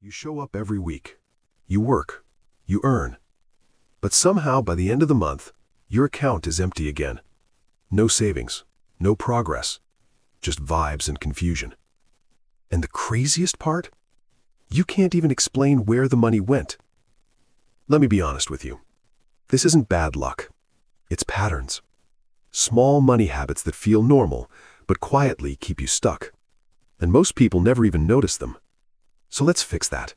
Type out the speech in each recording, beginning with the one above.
You show up every week. You work. You earn. But somehow, by the end of the month, your account is empty again. No savings. No progress. Just vibes and confusion. And the craziest part? You can't even explain where the money went. Let me be honest with you. This isn't bad luck. It's patterns. Small money habits that feel normal, but quietly keep you stuck. And most people never even notice them. So let's fix that.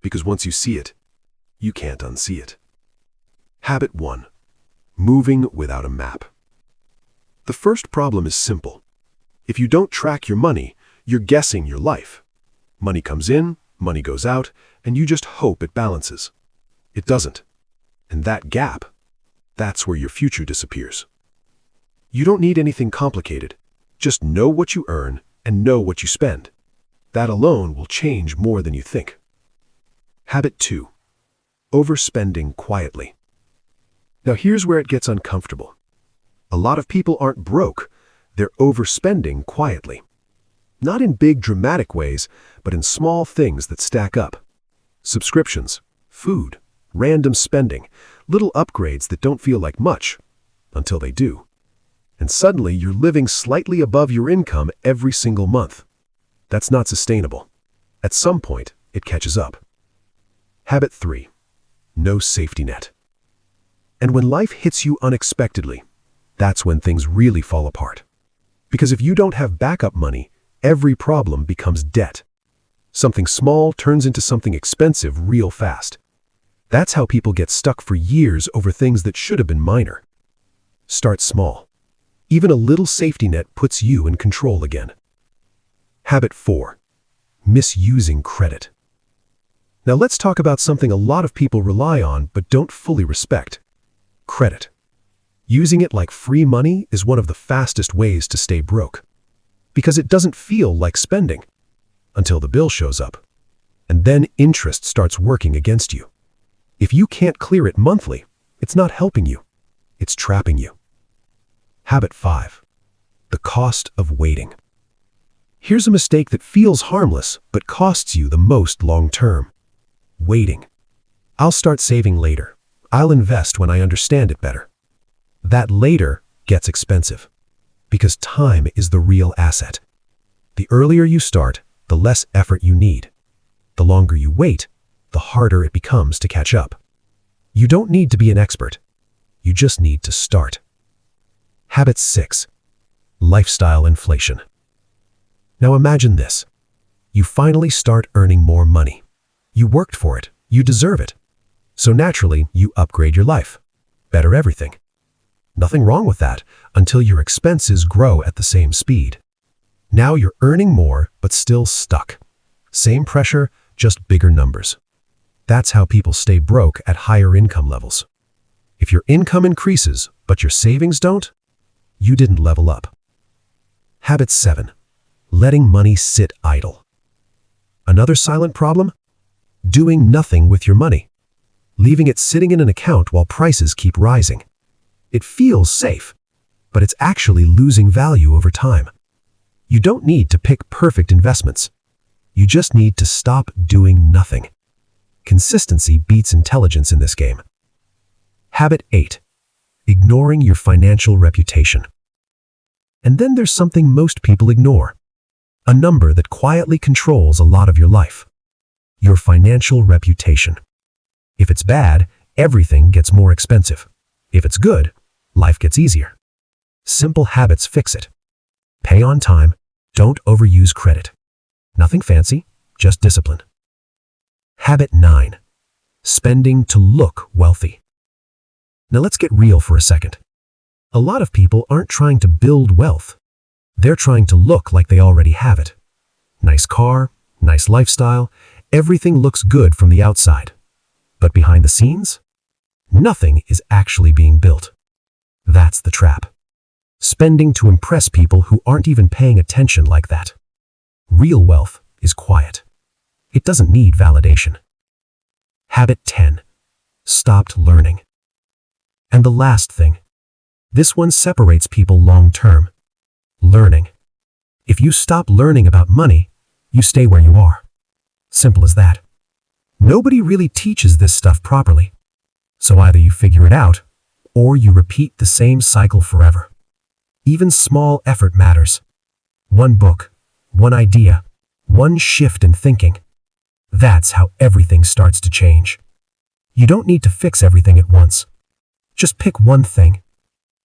Because once you see it, you can't unsee it. Habit 1. Moving without a map. The first problem is simple. If you don't track your money, you're guessing your life. Money comes in, money goes out, and you just hope it balances. It doesn't. And that gap, that's where your future disappears. You don't need anything complicated. Just know what you earn and know what you spend. That alone will change more than you think. Habit 2. Overspending quietly. Now here's where it gets uncomfortable. A lot of people aren't broke. They're overspending quietly. Not in big dramatic ways, but in small things that stack up. Subscriptions, food, random spending, little upgrades that don't feel like much, until they do. And suddenly you're living slightly above your income every single month. That's not sustainable. At some point, it catches up. Habit 3. No safety net. And when life hits you unexpectedly, that's when things really fall apart. Because if you don't have backup money, every problem becomes debt. Something small turns into something expensive real fast. That's how people get stuck for years over things that should have been minor. Start small. Even a little safety net puts you in control again. Habit 4. Misusing credit. Now let's talk about something a lot of people rely on but don't fully respect. Credit. Using it like free money is one of the fastest ways to stay broke. Because it doesn't feel like spending until the bill shows up. And then interest starts working against you. If you can't clear it monthly, it's not helping you. It's trapping you. Habit 5. The cost of waiting. Here's a mistake that feels harmless but costs you the most long-term. Waiting. I'll start saving later. I'll invest when I understand it better. That later gets expensive. Because time is the real asset. The earlier you start, the less effort you need. The longer you wait, the harder it becomes to catch up. You don't need to be an expert. You just need to start. Habit 6. Lifestyle inflation. Now imagine this. You finally start earning more money. You worked for it. You deserve it. So naturally, you upgrade your life. Better everything. Nothing wrong with that until your expenses grow at the same speed. Now you're earning more but still stuck. Same pressure, just bigger numbers. That's how people stay broke at higher income levels. If your income increases but your savings don't, you didn't level up. Habit 7. Letting money sit idle. Another silent problem? Doing nothing with your money. Leaving it sitting in an account while prices keep rising. It feels safe, but it's actually losing value over time. You don't need to pick perfect investments. You just need to stop doing nothing. Consistency beats intelligence in this game. Habit 8. Ignoring your financial reputation. And then there's something most people ignore. A number that quietly controls a lot of your life. Your financial reputation. If it's bad, everything gets more expensive. If it's good, life gets easier. Simple habits fix it. Pay on time. Don't overuse credit. Nothing fancy, just discipline. Habit 9. Spending to look wealthy. Now let's get real for a second. A lot of people aren't trying to build wealth. They're trying to look like they already have it. Nice car, nice lifestyle, everything looks good from the outside. But behind the scenes, nothing is actually being built. That's the trap. Spending to impress people who aren't even paying attention like that. Real wealth is quiet. It doesn't need validation. Habit 10. Stopped learning. And the last thing. This one separates people long-term. Learning. If you stop learning about money, you stay where you are. Simple as that. Nobody really teaches this stuff properly. So either you figure it out, or you repeat the same cycle forever. Even small effort matters. One book, one idea, one shift in thinking. That's how everything starts to change. You don't need to fix everything at once. Just pick one thing,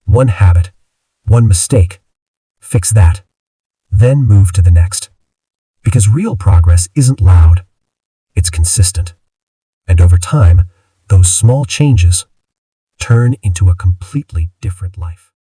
one habit, one mistake. Fix that. Then move to the next. Because real progress isn't loud. It's consistent. And over time, those small changes turn into a completely different life.